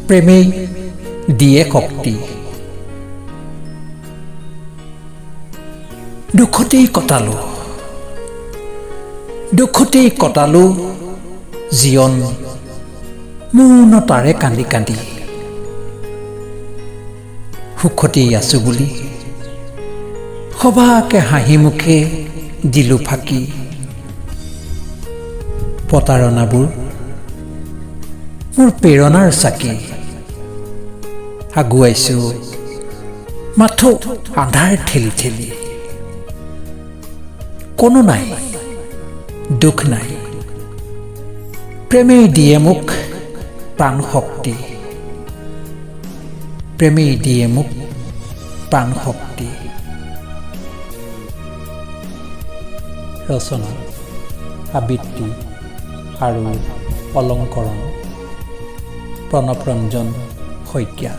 প্ৰেমেই দিয়ে শক্তি। দুখতেই কটালো জীৱন মৌনতাৰে কান্দি কান্দি। সুখতেই আছো বুলি সবাকে হাঁহি মুখে দিলো ফাঁকি। প্ৰতাৰণাবোৰ মোৰ প্ৰেৰণাৰ চাকি। আগুৱাইছো মাথো আন্ধাৰ ঠেলি ঠেলি। কোনো নাই, দুখ নাই, প্ৰেমেই দিয়ে মোক প্ৰাণ শক্তি। প্ৰেমেই দিয়ে মোক প্ৰাণ শক্তি। ৰচনা, আবৃত্তি আৰু অলংকৰণ প্ৰণৱ ৰঞ্জন শইকীয়া।